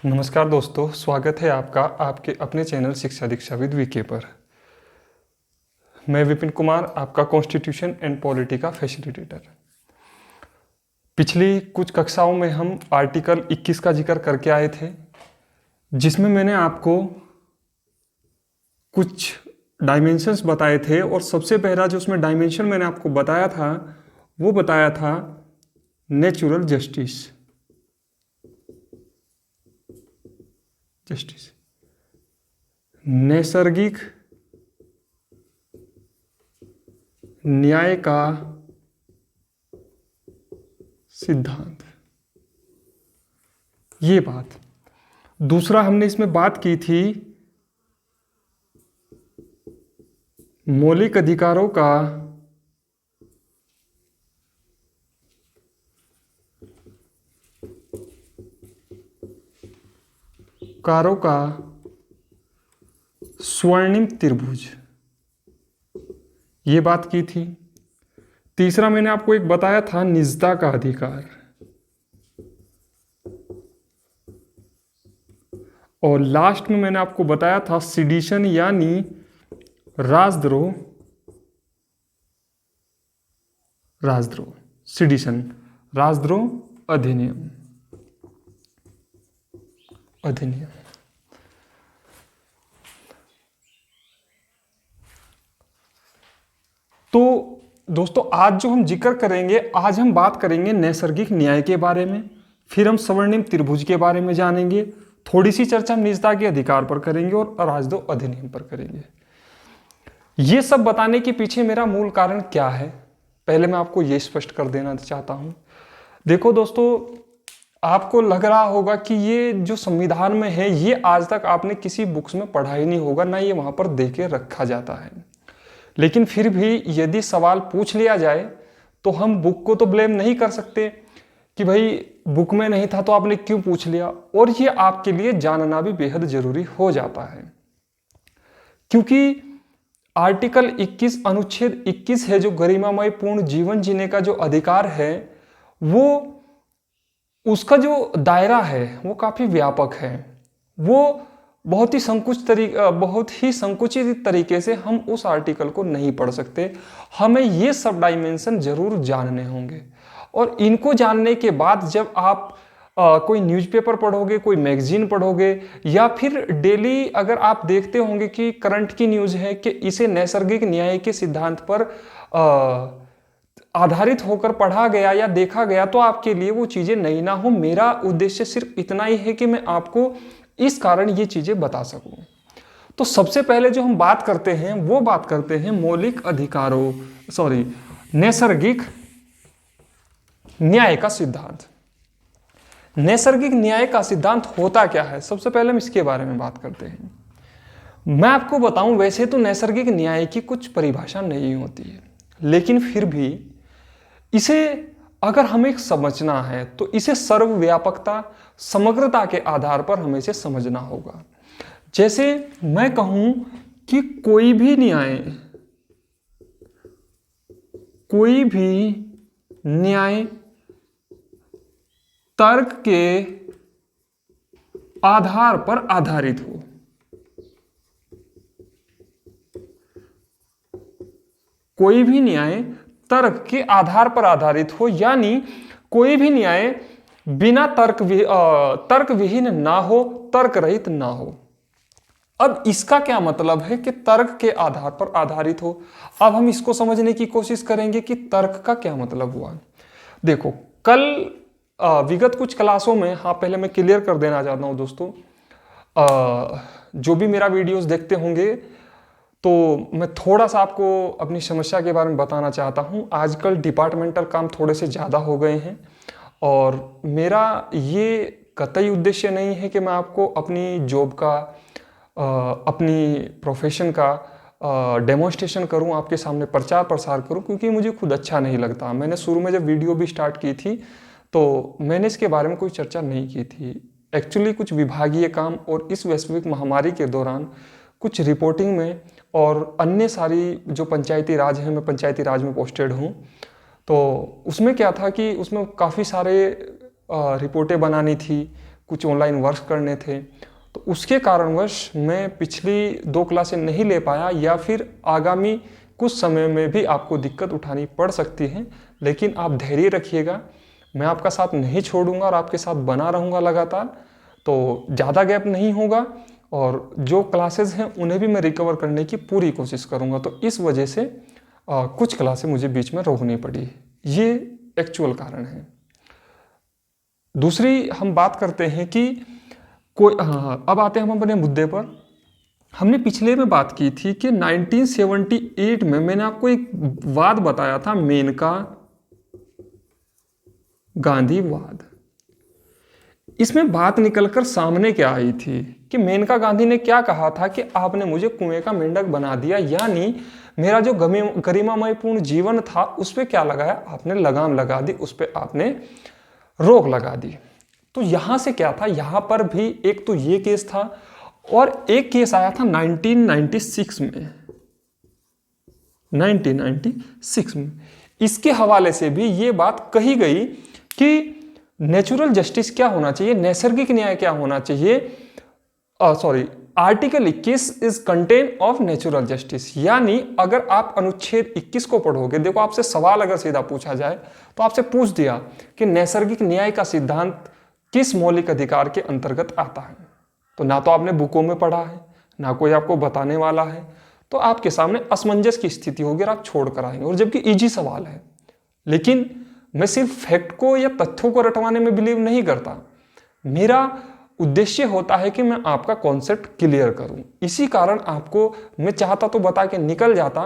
नमस्कार दोस्तों, स्वागत है आपका आपके अपने चैनल शिक्षा दीक्षा विद वीके पर। मैं विपिन कुमार, आपका कॉन्स्टिट्यूशन एंड पॉलिटी का फैसिलिटेटर। पिछली कुछ कक्षाओं में हम आर्टिकल 21 का जिक्र करके आए थे, जिसमें मैंने आपको कुछ डायमेंशंस बताए थे और सबसे पहला जो उसमें डायमेंशन मैंने आपको बताया था वो बताया था नेचुरल जस्टिस। नैसर्गिक न्याय का सिद्धांत, ये बात। दूसरा हमने इसमें बात की थी मौलिक अधिकारों का स्वर्णिम त्रिभुज, ये बात की थी। तीसरा मैंने आपको एक बताया था निजता का अधिकार, और लास्ट में मैंने आपको बताया था सिडिशन यानी राजद्रोह, सिडिशन, राजद्रोह अधिनियम। तो दोस्तों, आज जो हम जिक्र करेंगे, आज हम बात करेंगे नैसर्गिक न्याय के बारे में, फिर हम स्वर्णिम त्रिभुज के बारे में जानेंगे, थोड़ी सी चर्चा हम निजता के अधिकार पर करेंगे और राजद्रोह अधिनियम पर करेंगे। ये सब बताने के पीछे मेरा मूल कारण क्या है, पहले मैं आपको ये स्पष्ट कर देना चाहता हूं। देखो दोस्तों, आपको लग रहा होगा कि ये जो संविधान में है ये आज तक आपने किसी बुक्स में पढ़ा ही नहीं होगा, ना ये वहां पर दे के रखा जाता है। लेकिन फिर भी यदि सवाल पूछ लिया जाए तो हम बुक को तो ब्लेम नहीं कर सकते कि भाई बुक में नहीं था तो आपने क्यों पूछ लिया, और ये आपके लिए जानना भी बेहद जरूरी हो जाता है। क्योंकि आर्टिकल 21 अनुच्छेद 21 है जो गरिमामय पूर्ण जीवन जीने का जो अधिकार है, वो उसका जो दायरा है वो काफी व्यापक है। वो बहुत ही संकुचित तरीके से हम उस आर्टिकल को नहीं पढ़ सकते। हमें ये सब डायमेंशन जरूर जानने होंगे, और इनको जानने के बाद जब आप कोई न्यूज़पेपर पढ़ोगे, कोई मैगजीन पढ़ोगे, या फिर डेली अगर आप देखते होंगे कि करंट की न्यूज़ है कि इसे नैसर्गिक न्याय के सिद्धांत पर आधारित होकर पढ़ा गया या देखा गया, तो आपके लिए वो चीज़ें नई ना हो। मेरा उद्देश्य सिर्फ इतना ही है कि मैं आपको इस कारण ये चीज़ें बता सकूं। तो सबसे पहले जो हम बात करते हैं वो बात करते हैं नैसर्गिक न्याय का सिद्धांत। नैसर्गिक न्याय का सिद्धांत होता क्या है, सबसे पहले हम इसके बारे में बात करते हैं। मैं आपको बताऊं, वैसे तो नैसर्गिक न्याय की कुछ परिभाषा नहीं होती है, लेकिन फिर भी इसे अगर हमें समझना है तो इसे सर्वव्यापकता, समग्रता के आधार पर हमें इसे समझना होगा। जैसे मैं कहूं कि कोई भी न्याय तर्क के आधार पर आधारित हो। कोई भी न्याय तर्क के आधार पर आधारित हो, यानी कोई भी न्याय बिना तर्क विहीन ना हो, तर्क रहित ना हो। अब इसका क्या मतलब है कि तर्क के आधार पर आधारित हो। अब हम इसको समझने की कोशिश करेंगे कि तर्क का क्या मतलब हुआ। देखो, कल विगत कुछ क्लासों में, पहले मैं क्लियर कर देना चाहता हूं दोस्तों, जो भी मेरा वीडियोस देखते होंगे, तो मैं थोड़ा सा आपको अपनी समस्या के बारे में बताना चाहता हूं। आजकल डिपार्टमेंटल काम थोड़े से ज़्यादा हो गए हैं, और मेरा ये कतई उद्देश्य नहीं है कि मैं आपको अपनी जॉब का, अपनी प्रोफेशन का डेमोन्स्ट्रेशन करूं, आपके सामने प्रचार प्रसार करूं, क्योंकि मुझे खुद अच्छा नहीं लगता। मैंने शुरू में जब वीडियो भी स्टार्ट की थी तो मैंने इसके बारे में कोई चर्चा नहीं की थी। एक्चुअली कुछ विभागीय काम और इस वैश्विक महामारी के दौरान कुछ रिपोर्टिंग में और अन्य सारी जो पंचायती राज है, मैं पंचायती राज में पोस्टेड हूँ, तो उसमें क्या था कि उसमें काफ़ी सारे रिपोर्टें बनानी थी, कुछ ऑनलाइन वर्क करने थे, तो उसके कारणवश मैं पिछली 2 क्लासें नहीं ले पाया, या फिर आगामी कुछ समय में भी आपको दिक्कत उठानी पड़ सकती है। लेकिन आप धैर्य रखिएगा, मैं आपका साथ नहीं छोड़ूंगा और आपके साथ बना रहूँगा लगातार। तो ज़्यादा गैप नहीं होगा और जो क्लासेस हैं उन्हें भी मैं रिकवर करने की पूरी कोशिश करूँगा। तो इस वजह से कुछ क्लासें मुझे बीच में रोकनी पड़ी, ये एक्चुअल कारण है। दूसरी हम बात करते हैं कि अब आते हैं हम अपने मुद्दे पर। हमने पिछले में बात की थी कि 1978 में मैंने आपको एक वाद बताया था, मेनका गांधीवाद। इसमें बात निकलकर सामने क्या आई थी कि मेनका गांधी ने क्या कहा था कि आपने मुझे कुएं का मेंढक बना दिया, यानी मेरा जो गरिमामयपूर्ण जीवन था उस पर क्या लगाया आपने, लगाम लगा दी, उस पर आपने रोक लगा दी। तो यहां से क्या था, यहां पर भी एक तो ये केस था और एक केस आया था 1996 में, 1996 में। इसके हवाले से भी ये बात कही गई कि नेचुरल जस्टिस क्या होना चाहिए, नैसर्गिक न्याय क्या होना चाहिए। Article 21 is content of natural justice, यानी अगर आप अनुच्छेद 21 को पढ़ोगे, देखो आपसे सवाल अगर सीधा पूछा जाए तो आपसे पूछ दिया कि नैसर्गिक न्याय का सिद्धांत किस मौलिक अधिकार के अंतर्गत आता है, तो ना तो आपने बुकों में पढ़ा है, ना कोई आपको बताने वाला है, तो आपके सामने असमंजस की स्थिति होगी और आप छोड़ कर आएंगे, और जबकि इजी सवाल है। लेकिन मैं सिर्फ फैक्ट को या तथ्यों को रटवाने में बिलीव नहीं करता, मेरा उद्देश्य होता है कि मैं आपका कॉन्सेप्ट क्लियर करूं। इसी कारण आपको मैं चाहता तो बता के निकल जाता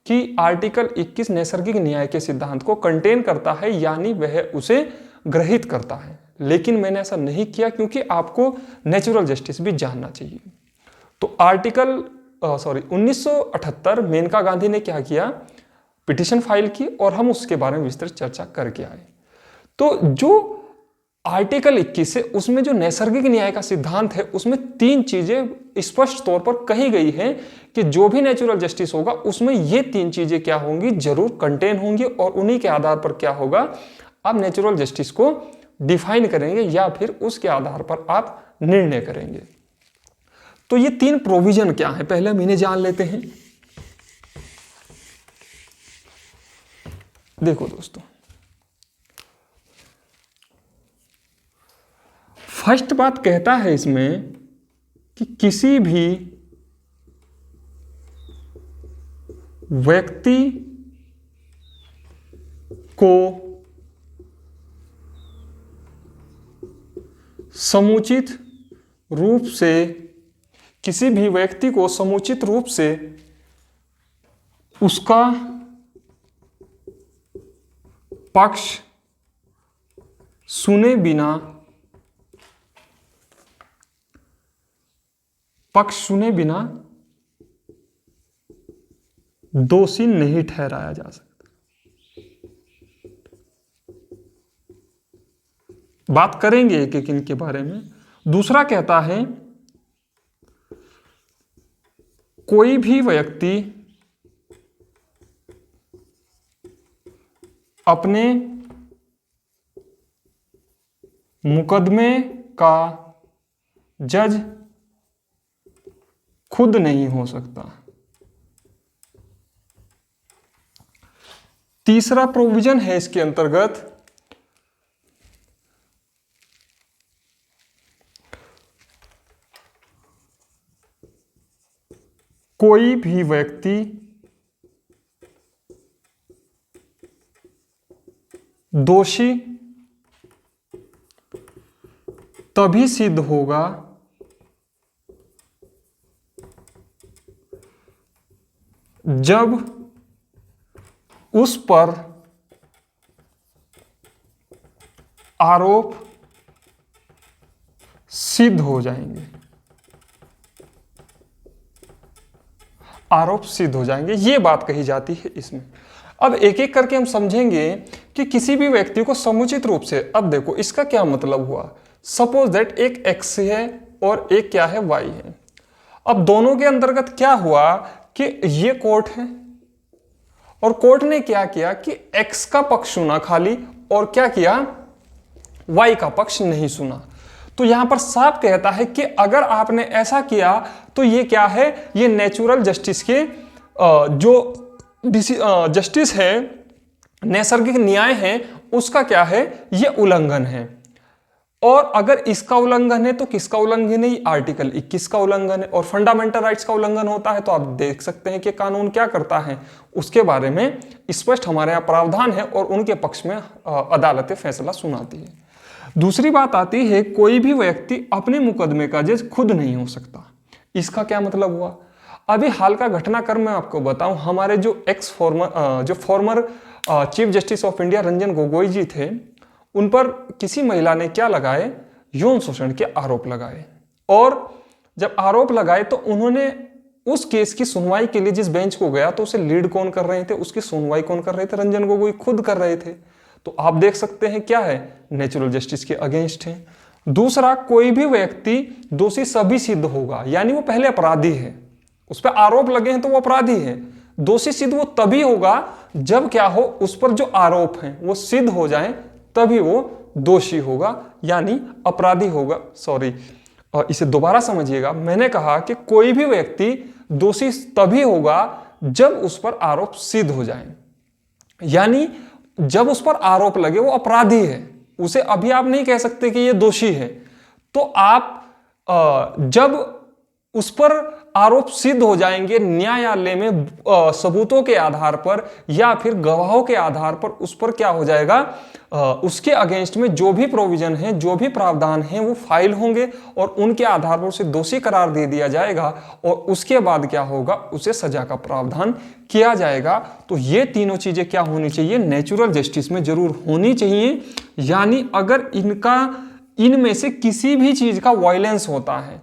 कि आर्टिकल 21 नैसर्गिक न्याय के सिद्धांत को कंटेन करता है, यानी वह उसे ग्रहित करता है, लेकिन मैंने ऐसा नहीं किया क्योंकि आपको नेचुरल जस्टिस भी जानना चाहिए। तो 1978 मेनका गांधी ने क्या किया, पिटीशन फाइल की और हम उसके बारे में विस्तृत चर्चा करके आए। तो जो आर्टिकल 21 है उसमें जो नैसर्गिक न्याय का सिद्धांत है उसमें 3 चीजें स्पष्ट तौर पर कही गई हैं कि जो भी नेचुरल जस्टिस होगा उसमें ये 3 चीजें क्या होंगी, जरूर कंटेन होंगी, और उन्हीं के आधार पर क्या होगा, आप नेचुरल जस्टिस को डिफाइन करेंगे या फिर उसके आधार पर आप निर्णय करेंगे। तो ये 3 प्रोविजन क्या है, पहले हम इन्हें जान लेते हैं। देखो दोस्तों, फर्स्ट बात कहता है इसमें कि किसी भी व्यक्ति को समुचित रूप से, किसी भी व्यक्ति को समुचित रूप से उसका पक्ष सुने बिना दोषी नहीं ठहराया जा सकता। बात करेंगे एक एक इनके बारे में। दूसरा कहता है कोई भी व्यक्ति अपने मुकदमे का जज खुद नहीं हो सकता। तीसरा प्रोविजन है इसके अंतर्गत कोई भी व्यक्ति दोषी तभी सिद्ध होगा जब उस पर आरोप सिद्ध हो जाएंगे। आरोप सिद्ध हो जाएंगे, ये बात कही जाती है इसमें। अब एक एक करके हम समझेंगे कि किसी भी व्यक्ति को समुचित रूप से, अब देखो इसका क्या मतलब हुआ। सपोज दैट एक x है और एक क्या है y है। अब दोनों के अंतर्गत क्या हुआ कि ये कोर्ट है और कोर्ट ने क्या किया कि x का पक्ष सुना खाली और क्या किया, y का पक्ष नहीं सुना। तो यहां पर साफ कहता है कि अगर आपने ऐसा किया तो ये क्या है, ये नेचुरल जस्टिस के जो जस्टिस है, नैसर्गिक न्याय है, उसका क्या है, ये उल्लंघन है। और अगर इसका उल्लंघन है तो किसका उल्लंघन है, आर्टिकल 21 का उल्लंघन है। और फंडामेंटल राइट्स का उल्लंघन होता है तो आप देख सकते हैं कि कानून क्या करता है, उसके बारे में स्पष्ट हमारे यहाँ प्रावधान है और उनके पक्ष में अदालतें फैसला सुनाती है। दूसरी बात आती है, कोई भी व्यक्ति अपने मुकदमे का जज खुद नहीं हो सकता। इसका क्या मतलब हुआ, अभी हाल का घटनाक्रम मैं आपको बताऊं, हमारे जो former chief justice of India Ranjan Gogoi ji थे, उन पर किसी महिला ने क्या लगाए, यौन शोषण के आरोप लगाए। और जब आरोप लगाए तो उन्होंने उस केस की सुनवाई के लिए जिस बेंच को गया तो उसे लीड कौन कर रहे थे, उसकी सुनवाई कौन कर रहे थे, रंजन गोगोई खुद कर रहे थे। तो आप देख सकते हैं क्या है, नेचुरल जस्टिस के अगेंस्ट है। दूसरा, कोई भी व्यक्ति दोषी सभी सिद्ध होगा, यानी वो पहले अपराधी है, उस पर आरोप लगे हैं तो वो अपराधी है। दोषी सिद्ध वो तभी होगा जब क्या हो, उस पर जो आरोप हैं वो सिद्ध हो जाएं, तभी वो दोषी होगा, यानी अपराधी होगा। सॉरी, और इसे दोबारा समझिएगा, मैंने कहा कि कोई भी व्यक्ति दोषी तभी होगा जब उस पर आरोप सिद्ध हो जाए, यानी जब उस पर आरोप लगे वो अपराधी है, उसे अभी आप नहीं कह सकते कि ये दोषी है। तो आप जब उस पर आरोप सिद्ध हो जाएंगे न्यायालय में सबूतों के आधार पर या फिर गवाहों के आधार पर, उस पर क्या हो जाएगा, उसके अगेंस्ट में जो भी प्रोविजन है, जो भी प्रावधान है वो फाइल होंगे और उनके आधार पर उसे दोषी करार दे दिया जाएगा और उसके बाद क्या होगा, उसे सजा का प्रावधान किया जाएगा। तो ये तीनों चीजें क्या होनी चाहिए, नेचुरल जस्टिस में जरूर होनी चाहिए। यानी अगर इनमें से किसी भी चीज का वायलेंस होता है,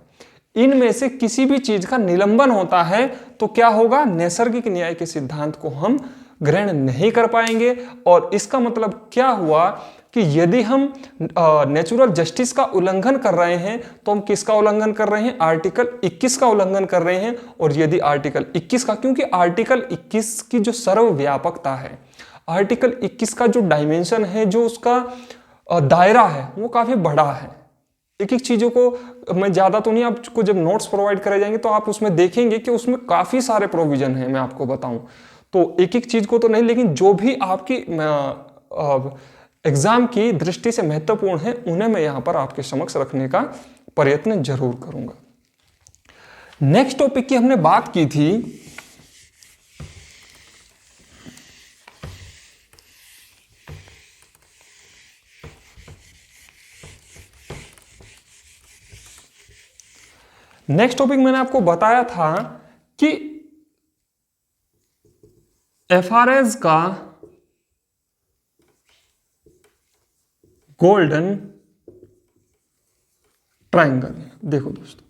इनमें से किसी भी चीज का निलंबन होता है, तो क्या होगा, नैसर्गिक न्याय के सिद्धांत को हम ग्रहण नहीं कर पाएंगे। और इसका मतलब क्या हुआ कि यदि हम नेचुरल जस्टिस का उल्लंघन कर रहे हैं तो हम किसका उल्लंघन कर रहे हैं, आर्टिकल 21 का उल्लंघन कर रहे हैं। और यदि आर्टिकल 21 का, क्योंकि आर्टिकल 21 की जो सर्वव्यापकता है, आर्टिकल 21 का जो डायमेंशन है, जो उसका दायरा है, वो काफी बड़ा है। एक एक चीजों को मैं ज्यादा तो नहीं, आपको जब नोट्स प्रोवाइड करे जाएंगे तो आप उसमें देखेंगे कि उसमें काफी सारे प्रोविजन हैं, मैं आपको बताऊं तो एक एक चीज को तो नहीं, लेकिन जो भी आपकी एग्जाम की दृष्टि से महत्वपूर्ण है उन्हें मैं यहां पर आपके समक्ष रखने का प्रयत्न जरूर करूंगा। नेक्स्ट टॉपिक की हमने बात की थी, नेक्स्ट टॉपिक मैंने आपको बताया था कि एफआरएस का गोल्डन ट्रायंगल। देखो दोस्तों,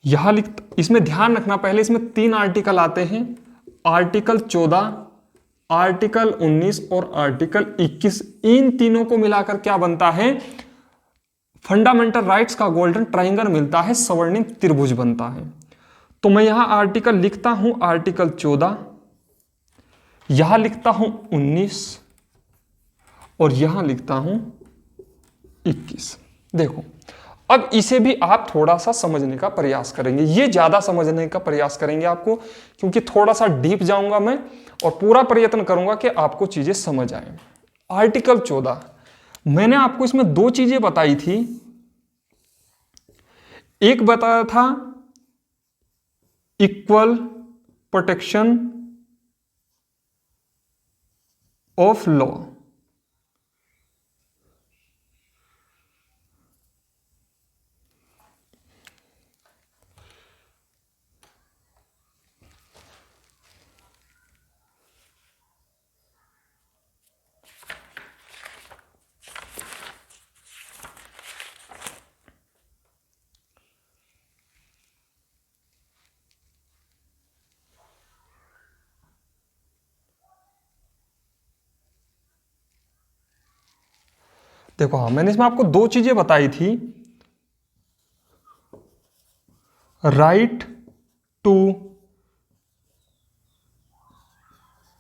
यहां इसमें ध्यान रखना, पहले इसमें 3 आर्टिकल आते हैं, आर्टिकल 14, आर्टिकल 19 और आर्टिकल 21। इन तीनों को मिलाकर क्या बनता है, फंडामेंटल राइट्स का गोल्डन ट्रायंगल मिलता है, स्वर्णिम त्रिभुज बनता है। तो मैं यहां आर्टिकल लिखता हूं, आर्टिकल 14, यहां लिखता हूं 19 और यहां लिखता हूं 21। देखो, अब इसे भी आप थोड़ा सा समझने का प्रयास करेंगे, ये ज्यादा समझने का प्रयास करेंगे आपको, क्योंकि थोड़ा सा डीप जाऊंगा मैं और पूरा प्रयत्न करूंगा कि आपको चीजें समझ आए। आर्टिकल 14, मैंने आपको इसमें 2 चीजें बताई थी। एक बताया था इक्वल प्रोटेक्शन ऑफ लॉ, देखो हाँ, मैंने इसमें आपको 2 चीजें बताई थी, right to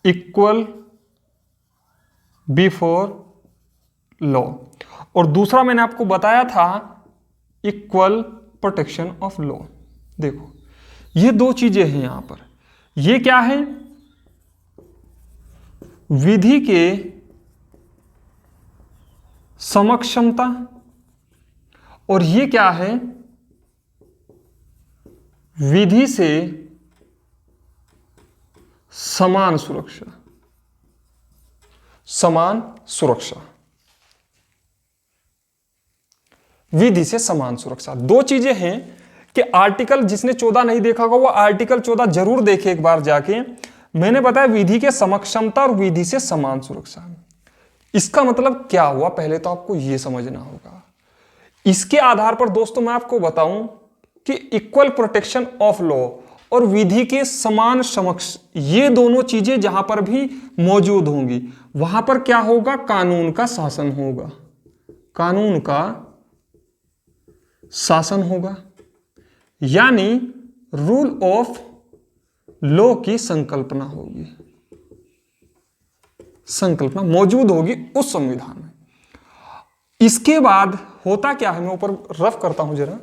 equal before law, और दूसरा मैंने आपको बताया था इक्वल प्रोटेक्शन ऑफ लॉ। देखो ये दो चीजें हैं यहां पर। ये क्या है? विधि के समक्षमता, और ये क्या है? विधि से समान सुरक्षा। समान सुरक्षा, विधि से समान सुरक्षा, दो चीजें हैं कि आर्टिकल, जिसने 14 नहीं देखा होगा वो आर्टिकल 14 जरूर देखे एक बार जाके। मैंने बताया विधि के समक्षमता और विधि से समान सुरक्षा। इसका मतलब क्या हुआ, पहले तो आपको यह समझना होगा। इसके आधार पर दोस्तों मैं आपको बताऊं कि इक्वल प्रोटेक्शन ऑफ लॉ और विधि के समान समक्ष, ये दोनों चीजें जहां पर भी मौजूद होंगी वहां पर क्या होगा? कानून का शासन होगा। कानून का शासन होगा, यानी रूल ऑफ लॉ की संकल्पना होगी। संकल्पना मौजूद होगी उस संविधान में। इसके बाद होता क्या है, मैं ऊपर रफ करता हूं जरा।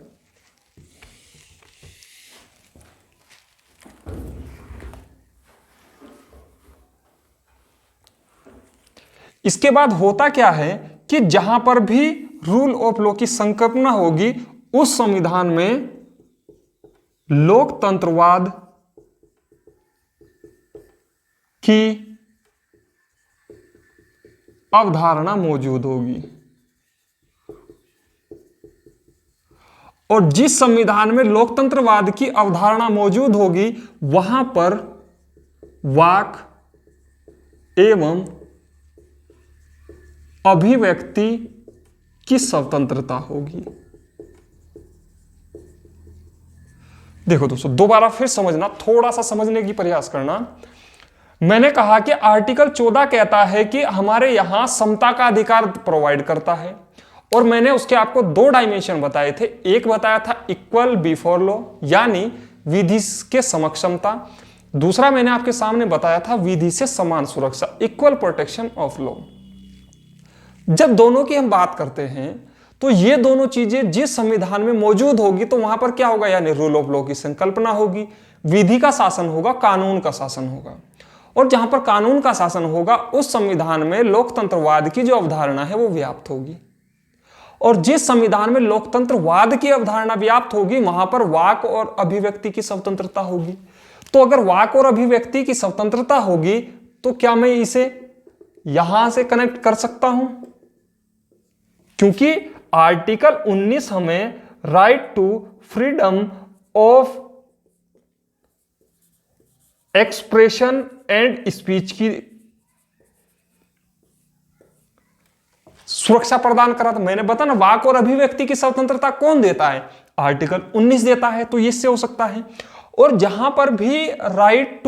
इसके बाद होता क्या है कि जहां पर भी रूल ऑफ लॉ की संकल्पना होगी उस संविधान में लोकतंत्रवाद की अवधारणा मौजूद होगी। और जिस संविधान में लोकतंत्रवाद की अवधारणा मौजूद होगी वहां पर वाक एवं अभिव्यक्ति की स्वतंत्रता होगी। देखो दोस्तों, दोबारा फिर समझना, थोड़ा सा समझने की प्रयास करना। मैंने कहा कि आर्टिकल 14 कहता है कि हमारे यहां समता का अधिकार प्रोवाइड करता है, और मैंने उसके आपको दो डायमेंशन बताए थे। एक बताया था इक्वल बिफोर लॉ, यानी विधि के समक्षमता। दूसरा मैंने आपके सामने बताया था विधि से समान सुरक्षा, इक्वल प्रोटेक्शन ऑफ लॉ। जब दोनों की हम बात करते हैं तो ये दोनों चीजें जिस संविधान में मौजूद होगी तो वहां पर क्या होगा? यानी रूल ऑफ लॉ की संकल्पना होगी, विधि का शासन होगा, कानून का शासन होगा। और जहां पर कानून का शासन होगा उस संविधान में लोकतंत्रवाद की जो अवधारणा है वो व्याप्त होगी। और जिस संविधान में लोकतंत्रवाद की अवधारणा व्याप्त होगी वहां पर वाक और अभिव्यक्ति की स्वतंत्रता होगी। तो अगर वाक और अभिव्यक्ति की स्वतंत्रता होगी तो क्या मैं इसे यहां से कनेक्ट कर सकता हूं? क्योंकि आर्टिकल 19 हमें right to freedom of expression and speech की सुरक्षा प्रदान करा था। मैंने बताया ना, वाक और अभिव्यक्ति की स्वतंत्रता कौन देता है? आर्टिकल 19 देता है, तो इससे हो सकता है। और जहां पर भी right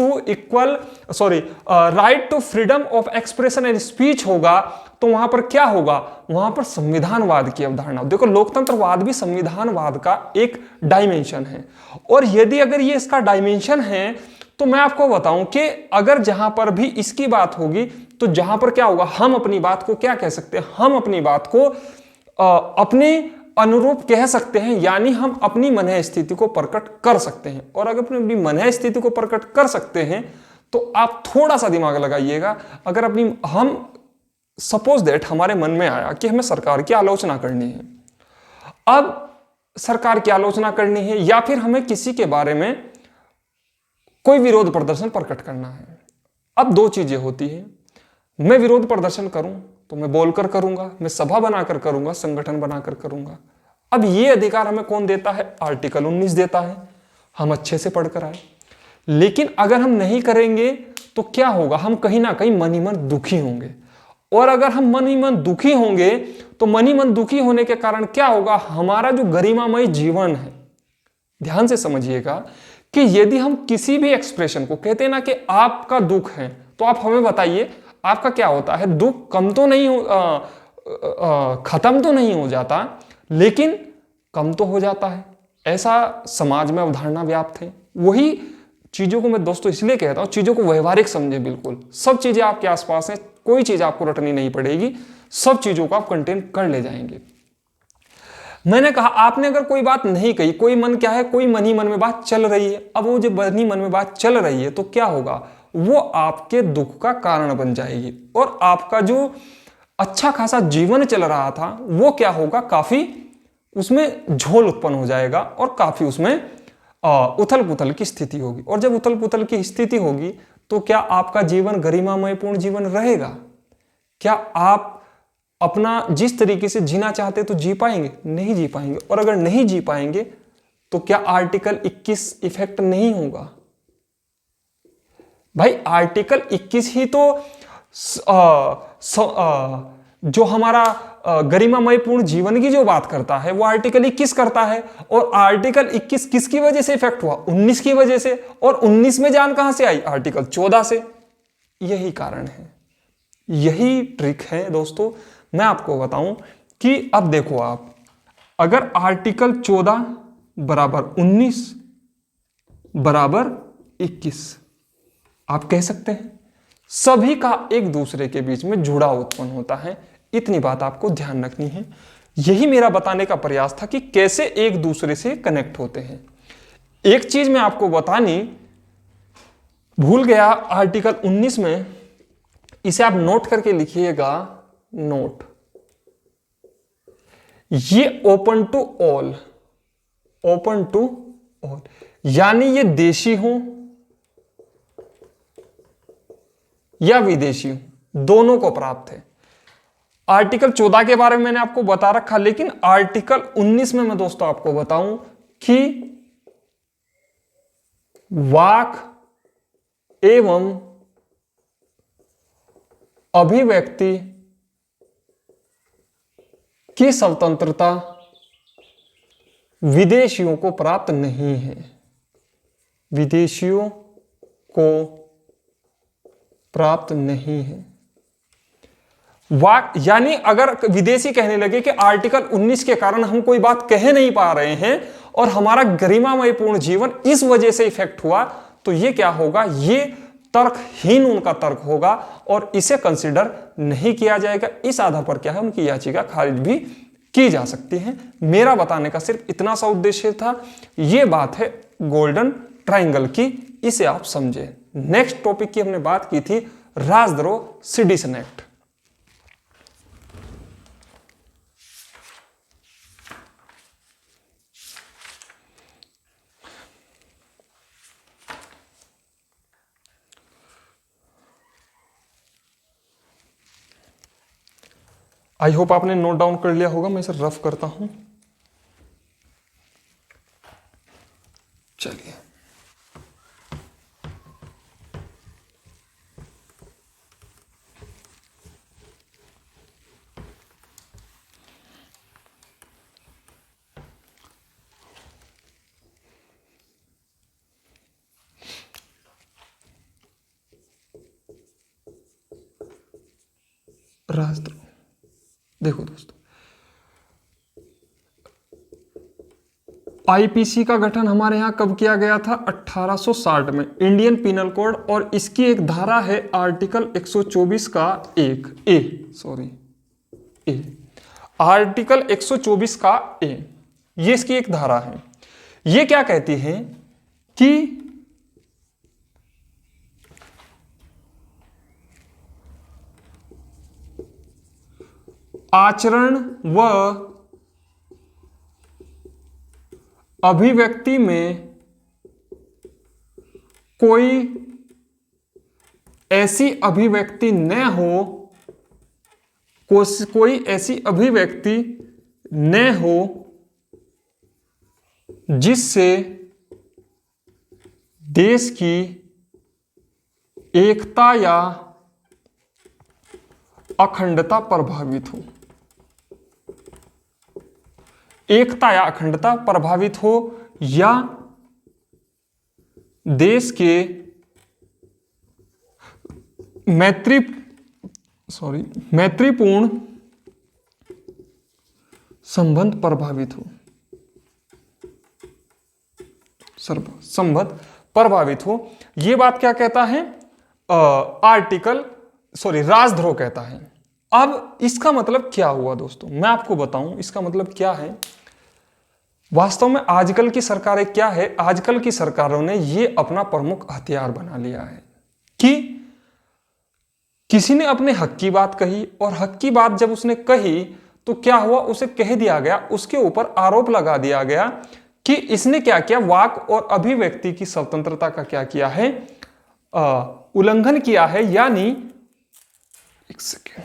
to freedom of expression and speech होगा तो वहां पर क्या होगा? वहां पर संविधानवाद की अवधारणा। देखो, लोकतंत्रवाद भी संविधानवाद का एक डायमेंशन है। और यदि अगर ये इसका डायमेंशन है तो मैं आपको बताऊं कि अगर जहां पर भी इसकी बात होगी तो जहां पर क्या होगा, हम अपनी बात को क्या कह सकते हैं? हम अपनी बात को अपने अनुरूप कह सकते हैं, यानी हम अपनी मनः स्थिति को प्रकट कर सकते हैं। और अगर अपनी मनः स्थिति को प्रकट कर सकते हैं तो आप थोड़ा सा दिमाग लगाइएगा। अगर हम सपोज दैट हमारे मन में आया कि हमें सरकार की आलोचना करनी है, अब सरकार की आलोचना करनी है या फिर हमें किसी के बारे में कोई विरोध प्रदर्शन प्रकट करना है। अब दो चीजें होती हैं, मैं विरोध प्रदर्शन करूं तो मैं बोलकर करूंगा, मैं सभा बनाकर करूंगा, संगठन बनाकर करूंगा। अब ये अधिकार हमें कौन देता है? आर्टिकल 19 देता है। हम अच्छे से पढ़कर आए। लेकिन अगर हम नहीं करेंगे तो क्या होगा? हम कहीं ना कहीं मन ही मन दुखी होंगे। और अगर हम मन ही मन दुखी होंगे तो मन ही मन दुखी होने के कारण क्या होगा? हमारा जो गरिमामय जीवन है, ध्यान से समझिएगा कि यदि हम किसी भी एक्सप्रेशन को कहते हैं ना कि आपका दुख है, तो आप हमें बताइए आपका क्या होता है? दुख कम तो नहीं खत्म तो नहीं हो जाता, लेकिन कम तो हो जाता है। ऐसा समाज में अवधारणा व्याप्त है। वही चीजों को मैं दोस्तों इसलिए कहता हूं, चीजों को व्यवहारिक समझे। बिल्कुल सब चीजें आपके आसपास हैं, कोई चीज आपको रटनी नहीं पड़ेगी, सब चीजों को आप कंटेन कर ले जाएंगे। मैंने कहा आपने अगर कोई बात नहीं कही, कोई मन क्या है, कोई मन ही मन में बात चल रही है, अब वो जो मन ही मन में बात चल रही है तो क्या होगा, वो आपके दुख का कारण बन जाएगी और आपका जो अच्छा खासा जीवन चल रहा था वो क्या होगा, काफी उसमें झोल उत्पन्न हो जाएगा और काफी उसमें उथल पुथल की स्थिति होगी। और जब उथल पुथल की स्थिति होगी तो क्या आपका जीवन गरिमामयपूर्ण जीवन रहेगा? क्या आप अपना जिस तरीके से जीना चाहते तो जी पाएंगे? नहीं जी पाएंगे। और अगर नहीं जी पाएंगे तो क्या आर्टिकल 21 इफेक्ट नहीं होगा? भाई आर्टिकल 21 ही तो जो हमारा गरिमामयपूर्ण जीवन की जो बात करता है वो आर्टिकल 21 करता है। और आर्टिकल 21 किसकी वजह से इफेक्ट हुआ? 19 की वजह से। और 19 में जान कहां से आई? आर्टिकल 14 से। यही कारण है, यही ट्रिक है दोस्तों। मैं आपको बताऊं कि अब देखो आप, अगर आर्टिकल 14 बराबर 19 बराबर 21, आप कह सकते हैं सभी का एक दूसरे के बीच में जुड़ाव उत्पन्न होता है। इतनी बात आपको ध्यान रखनी है। यही मेरा बताने का प्रयास था कि कैसे एक दूसरे से कनेक्ट होते हैं। एक चीज मैं आपको बतानी भूल गया, आर्टिकल 19 में, इसे आप नोट करके लिखिएगा, नोट, ये open to all, open to all, यानी ये देशी हो या विदेशी हो, दोनों को प्राप्त है। आर्टिकल 14 के बारे में मैंने आपको बता रखा, लेकिन आर्टिकल 19 में मैं दोस्तों आपको बताऊं कि वाक एवं अभिव्यक्ति की स्वतंत्रता विदेशियों को प्राप्त नहीं है, विदेशियों को प्राप्त नहीं है। वाक यानी अगर विदेशी कहने लगे कि आर्टिकल 19 के कारण हम कोई बात कह नहीं पा रहे हैं और हमारा गरिमामयपूर्ण जीवन इस वजह से इफेक्ट हुआ, तो ये क्या होगा, ये तर्कहीन उनका तर्क होगा और इसे कंसिडर नहीं किया जाएगा। इस आधार पर क्या है, उनकी याचिका खारिज भी की जा सकती है। मेरा बताने का सिर्फ इतना सा उद्देश्य था। यह बात है गोल्डन ट्रायंगल की, इसे आप समझे। नेक्स्ट टॉपिक की हमने बात की थी राजद्रोह सेडिशन एक्ट। आई होप आपने नोट डाउन कर लिया होगा, मैं इसे रफ करता हूं। चलिए, राजद्रोह देखो दोस्तों, आईपीसी का गठन हमारे यहां कब किया गया था? 1860 में, इंडियन पिनल कोड। और इसकी एक धारा है आर्टिकल 124 का ए, आर्टिकल 124 का ए, ये इसकी एक धारा है। ये क्या कहती है कि आचरण व अभिव्यक्ति में कोई ऐसी अभिव्यक्ति न हो, कोई ऐसी अभिव्यक्ति न हो जिससे देश की एकता या अखंडता प्रभावित हो, एकता या अखंडता प्रभावित हो, या देश के मैत्रीपूर्ण संबंध प्रभावित हो, संबंध प्रभावित हो। यह बात क्या कहता है? आर्टिकल सॉरी राजद्रोह कहता है। अब इसका मतलब क्या हुआ दोस्तों, मैं आपको बताऊं इसका मतलब क्या है। वास्तव में आजकल की सरकारें क्या है, आजकल की सरकारों ने ये अपना प्रमुख हथियार बना लिया है कि किसी ने अपने हक की बात कही, और हक की बात जब उसने कही तो क्या हुआ, उसे कह दिया गया, उसके ऊपर आरोप लगा दिया गया कि इसने क्या किया, वाक और अभिव्यक्ति की स्वतंत्रता का क्या किया है, उल्लंघन किया है। यानी एक सेकेंड,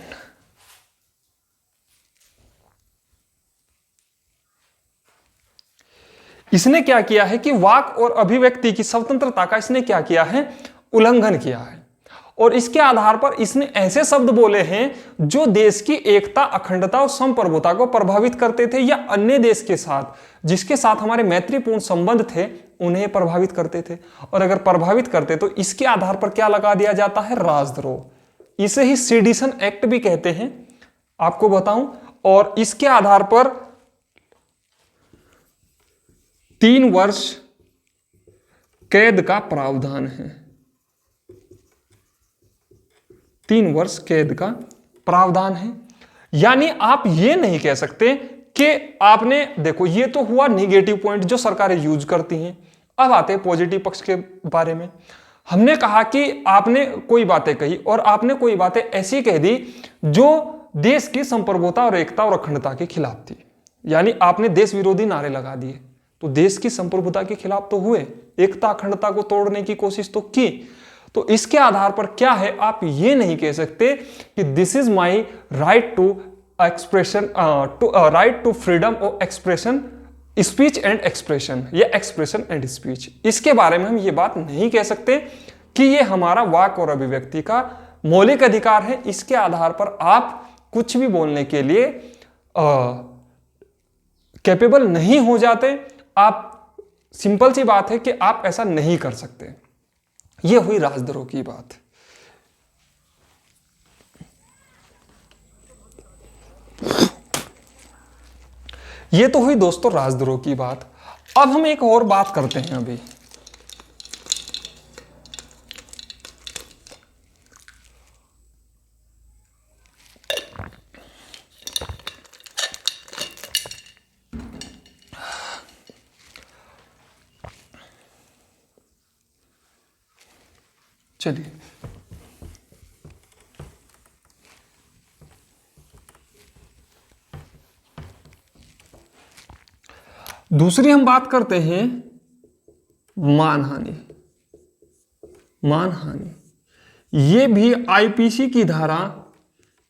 इसने क्या किया है कि वाक और अभिव्यक्ति की स्वतंत्रता का इसने क्या किया है, उल्लंघन किया है। और इसके आधार पर इसने ऐसे शब्द बोले हैं जो देश की एकता, अखंडता और संप्रभुता को प्रभावित करते थे, या अन्य देश के साथ जिसके साथ हमारे मैत्रीपूर्ण संबंध थे उन्हें प्रभावित करते थे। और अगर प्रभावित करते तो इसके आधार पर क्या लगा दिया जाता है, राजद्रोह। इसे ही सेडिशन एक्ट भी कहते हैं, आपको बताऊं। और इसके आधार पर 3 वर्ष कैद का प्रावधान है, 3 वर्ष कैद का प्रावधान है। यानी आप ये नहीं कह सकते कि आपने, देखो ये तो हुआ निगेटिव पॉइंट जो सरकारें यूज करती हैं। अब आते हैं पॉजिटिव पक्ष के बारे में। हमने कहा कि आपने कोई बातें कही और आपने कोई बातें ऐसी कह दी जो देश की संप्रभुता और एकता और अखंडता के खिलाफ थी, यानी आपने देश विरोधी नारे लगा दिए। तो देश की संप्रभुता के खिलाफ तो हुए, एकता अखंडता को तोड़ने की कोशिश तो की। तो इसके आधार पर क्या है, आप ये नहीं कह सकते कि this is my right to expression, right to freedom of expression, speech and expression, या एक्सप्रेशन एंड स्पीच। इसके बारे में हम ये बात नहीं कह सकते कि ये हमारा वाक और अभिव्यक्ति का मौलिक अधिकार है। इसके आधार पर आप कुछ भी बोलने के लिए कैपेबल नहीं हो जाते। आप, सिंपल सी बात है कि आप ऐसा नहीं कर सकते। यह हुई राजद्रोह की बात। यह तो हुई दोस्तों राजद्रोह की बात। अब हम एक और बात करते हैं अभी। चलिए, दूसरी हम बात करते हैं मानहानि। मानहानि ये भी आईपीसी की धारा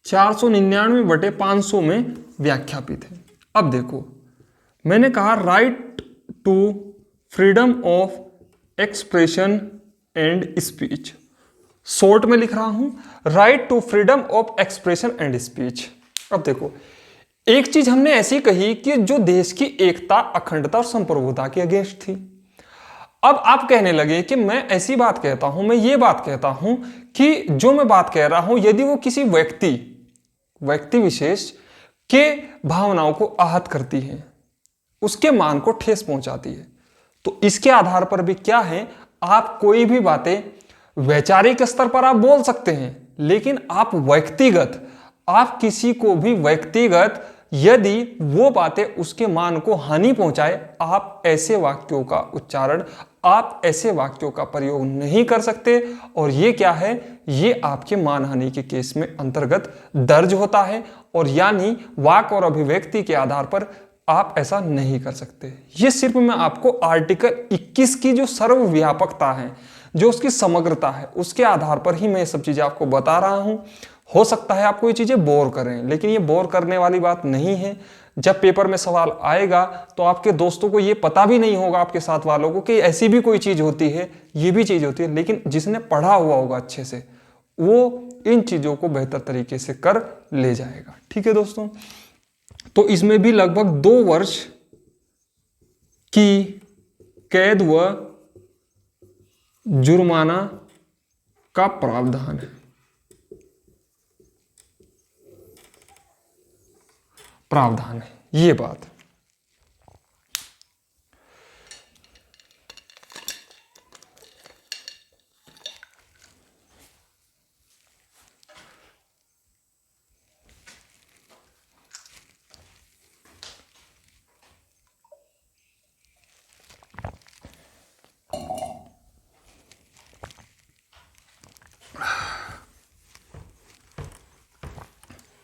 499/500 में व्याख्यापित है। अब देखो, मैंने कहा right to freedom of expression and speech, short में लिख रहा हूं, right to freedom of expression and speech. अब देखो, एक चीज हमने ऐसी कही कि जो देश की एकता, अखंडता और संप्रभुता के अगेंस्ट थी। अब आप कहने लगे कि मैं ऐसी बात कहता हूं, मैं ये बात कहता हूं कि जो मैं बात कह रहा हूं यदि वो किसी व्यक्ति विशेष के भावनाओं को आहत करती है, उसके मान को ठेस पहुंचाती है, तो इसके आधार पर भी क्या है, आप कोई भी बातें वैचारिक स्तर पर आप बोल सकते हैं, लेकिन आप किसी को भी व्यक्तिगत यदि वो बातें उसके मान को हानि पहुंचाए, आप ऐसे वाक्यों का उच्चारण, आप ऐसे वाक्यों का प्रयोग नहीं कर सकते। और ये क्या है, ये आपके मानहानि के केस में अंतर्गत दर्ज होता है। और यानी वाक और अभिव्यक्ति के आधार पर आप ऐसा नहीं कर सकते। ये सिर्फ मैं आपको आर्टिकल 21 की जो सर्वव्यापकता है, जो उसकी समग्रता है, उसके आधार पर ही मैं ये सब चीजें आपको बता रहा हूं। हो सकता है आपको ये चीजें बोर करें, लेकिन ये बोर करने वाली बात नहीं है। जब पेपर में सवाल आएगा तो आपके दोस्तों को ये पता भी नहीं होगा, आपके साथ वालों को, कि ऐसी भी कोई चीज होती है, ये भी चीज होती है। लेकिन जिसने पढ़ा हुआ होगा अच्छे से, वो इन चीजों को बेहतर तरीके से कर ले जाएगा। ठीक है दोस्तों, तो इसमें भी लगभग 2 वर्ष की कैद व जुर्माना का प्रावधान है। प्रावधान है ये बात।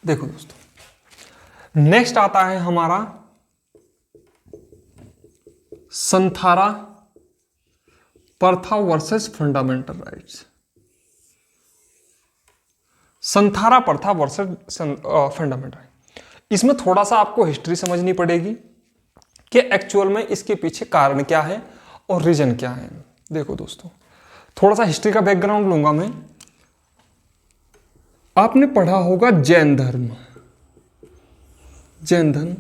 देखो दोस्तों, नेक्स्ट आता है हमारा संथारा प्रथा वर्सेस फंडामेंटल राइट्स। संथारा प्रथा वर्सेस फंडामेंटल राइट। इसमें थोड़ा सा आपको हिस्ट्री समझनी पड़ेगी कि एक्चुअल में इसके पीछे कारण क्या है और रीजन क्या है। देखो दोस्तों, थोड़ा सा हिस्ट्री का बैकग्राउंड लूंगा मैं। आपने पढ़ा होगा जैन धर्म। जैन धर्म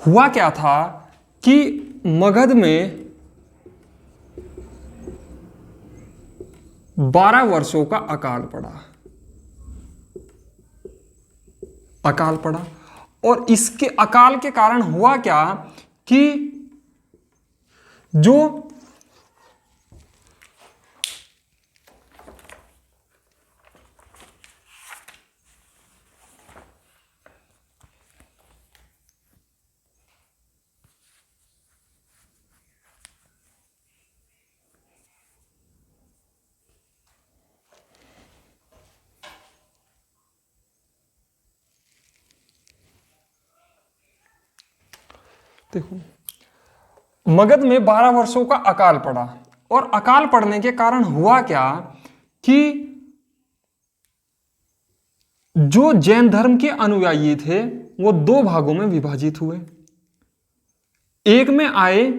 हुआ क्या था कि मगध में 12 वर्षों का अकाल पड़ा। अकाल पड़ा और इसके अकाल के कारण हुआ क्या कि जो देखो, मगध में 12 वर्षों का अकाल पड़ा और अकाल पड़ने के कारण हुआ क्या कि जो जैन धर्म के अनुयायी थे वो 2 भागों में विभाजित हुए। एक में आए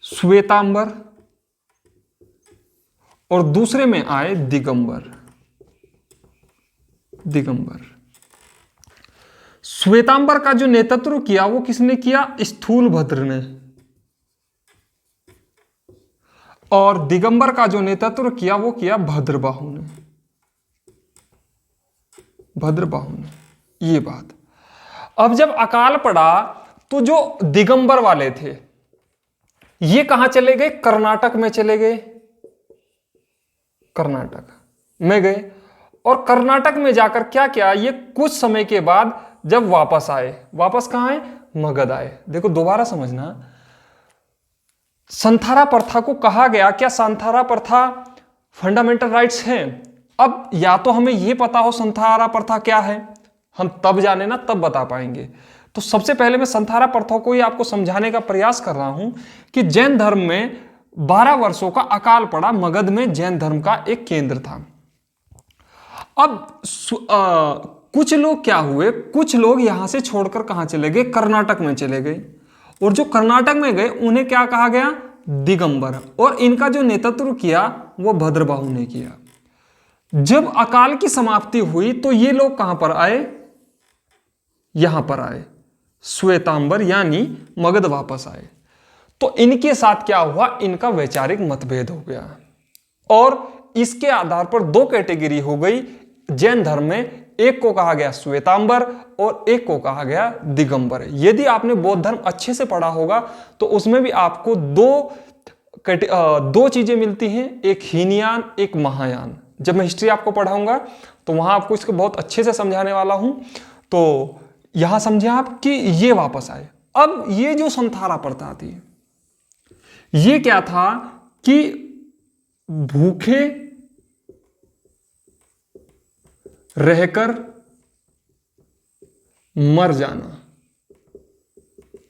श्वेतांबर और दूसरे में आए दिगंबर। दिगंबर श्वेतांबर का जो नेतृत्व किया वो किसने किया? स्थूलभद्र ने। और दिगंबर का जो नेतृत्व किया वो किया भद्रबाहु ने। भद्रबाहु ने। ये बात। अब जब अकाल पड़ा तो जो दिगंबर वाले थे ये कहां चले गए? कर्नाटक में चले गए। कर्नाटक में गए और कर्नाटक में जाकर क्या किया? ये कुछ समय के बाद जब वापस आए, वापस कहां आए? मगध आए। देखो दोबारा समझना, संथारा प्रथा को कहा गया, क्या संथारा प्रथा फंडामेंटल राइट्स है? अब या तो हमें यह पता हो संथारा प्रथा क्या है, हम तब जाने ना, तब बता पाएंगे। तो सबसे पहले मैं संथारा प्रथा को ही आपको समझाने का प्रयास कर रहा हूं कि जैन धर्म में 12 वर्षों का अकाल पड़ा। मगध में जैन धर्म का एक केंद्र था। अब कुछ लोग क्या हुए? कुछ लोग यहां से छोड़कर कहां चले गए? कर्नाटक में चले गए। और जो कर्नाटक में गए उन्हें क्या कहा गया? दिगंबर। और इनका जो नेतृत्व किया वो भद्रबाहु ने किया। जब अकाल की समाप्ति हुई तो ये लोग कहां पर आए? यहां पर आए, श्वेतांबर यानी मगध वापस आए। तो इनके साथ क्या हुआ? इनका वैचारिक मतभेद हो गया और इसके आधार पर 2 कैटेगरी हो गई जैन धर्म में। एक को कहा गया श्वेतांबर और एक को कहा गया दिगंबर। यदि आपने बौद्ध धर्म अच्छे से पढ़ा होगा तो उसमें भी आपको दो चीजें मिलती हैं, एक हीनयान, एक महायान। जब मैं हिस्ट्री आपको पढ़ाऊंगा तो वहां आपको इसको बहुत अच्छे से समझाने वाला हूं। तो यहां समझे आप कि ये वापस आए। अब ये जो संथारा प्रथा थी ये क्या था कि भूखे रहकर मर जाना,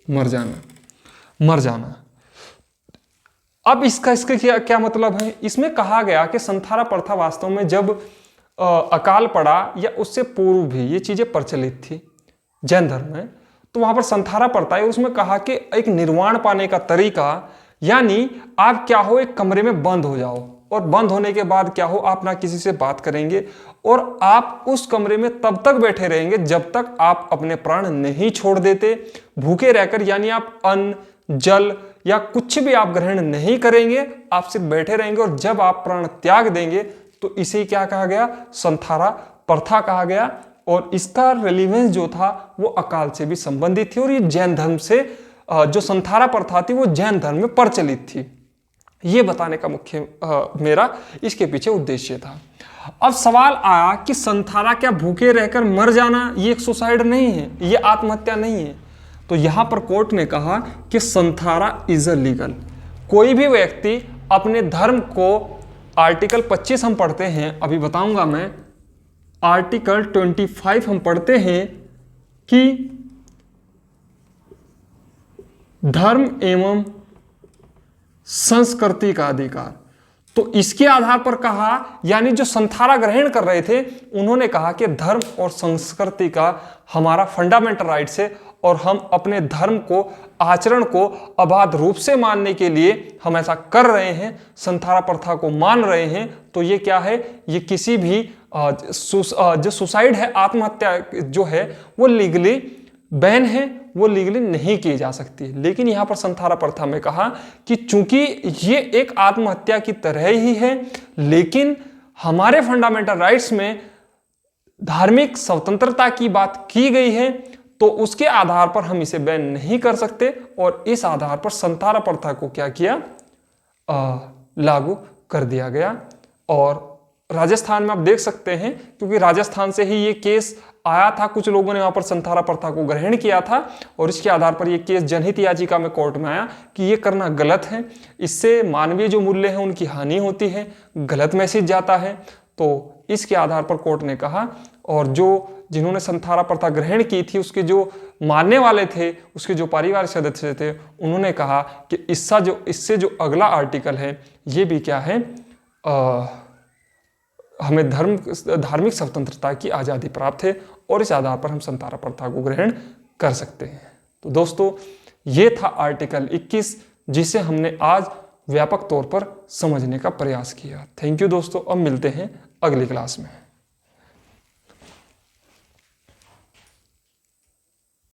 मर जाना, मर जाना। अब इसका क्या मतलब है? इसमें कहा गया कि संथारा प्रथा वास्तव में जब अकाल पड़ा या उससे पूर्व भी ये चीजें प्रचलित थी जैन धर्म में, तो वहां पर संथारा प्रथा है। उसमें कहा कि एक निर्वाण पाने का तरीका, यानी आप क्या हो, एक कमरे में बंद हो जाओ और बंद होने के बाद क्या हो, आप ना किसी से बात करेंगे और आप उस कमरे में तब तक बैठे रहेंगे जब तक आप अपने प्राण नहीं छोड़ देते। भूखे रहकर यानी आप अन्न, जल या कुछ भी आप ग्रहण नहीं करेंगे, आप सिर्फ बैठे रहेंगे और जब आप प्राण त्याग देंगे तो इसे क्या कहा गया? संथारा प्रथा कहा गया। और इसका रेलिवेंस जो था वो अकाल से भी संबंधित थी और ये जैन धर्म से जो संथारा प्रथा थी वो जैन धर्म में प्रचलित थी। ये बताने का मुख्य मेरा इसके पीछे उद्देश्य था। अब सवाल आया कि संथारा क्या भूखे रहकर मर जाना ये एक सुसाइड नहीं है, ये आत्महत्या नहीं है? तो यहां पर कोर्ट ने कहा कि संथारा इज अ लीगल। कोई भी व्यक्ति अपने धर्म को, आर्टिकल 25 हम पढ़ते हैं, अभी बताऊंगा मैं, आर्टिकल 25 हम पढ़ते हैं कि धर्म एवं संस्कृति का अधिकार। तो इसके आधार पर कहा, यानी जो संथारा ग्रहण कर रहे थे उन्होंने कहा कि धर्म और संस्कृति का हमारा फंडामेंटल राइट्स है और हम अपने धर्म को, आचरण को अबाध रूप से मानने के लिए हम ऐसा कर रहे हैं, संथारा प्रथा को मान रहे हैं। तो ये क्या है, ये किसी भी जो सुसाइड है, आत्महत्या जो है वो लीगली बैन है, वो लीगली नहीं की जा सकती। लेकिन यहां पर संथारा प्रथा में कहा कि चूंकि ये एक आत्महत्या की तरह ही है, लेकिन हमारे फंडामेंटल राइट्स में धार्मिक स्वतंत्रता की बात की गई है, तो उसके आधार पर हम इसे बैन नहीं कर सकते। और इस आधार पर संथारा प्रथा को क्या किया, लागू कर दिया गया। और राजस्थान में आप देख सकते हैं, क्योंकि राजस्थान से ही ये केस आया था, कुछ लोगों ने वहां पर संथारा प्रथा को ग्रहण किया था और इसके आधार पर ये केस जनहित याचिका में कोर्ट में आया कि ये करना गलत है, इससे मानवीय जो मूल्य हैं उनकी हानि होती है, गलत मैसेज जाता है। तो इसके आधार पर कोर्ट ने कहा, और जो जिन्होंने संथारा प्रथा ग्रहण की थी उसके जो मानने वाले थे, उसके जो पारिवारिक सदस्य थे, उन्होंने कहा कि इससे जो अगला आर्टिकल है ये भी क्या है, हमें धार्मिक स्वतंत्रता की आज़ादी प्राप्त है और इस आधार पर हम संथारा प्रथा को ग्रहण कर सकते हैं। तो दोस्तों ये था आर्टिकल 21, जिसे हमने आज व्यापक तौर पर समझने का प्रयास किया। थैंक यू दोस्तों, अब मिलते हैं अगली क्लास में।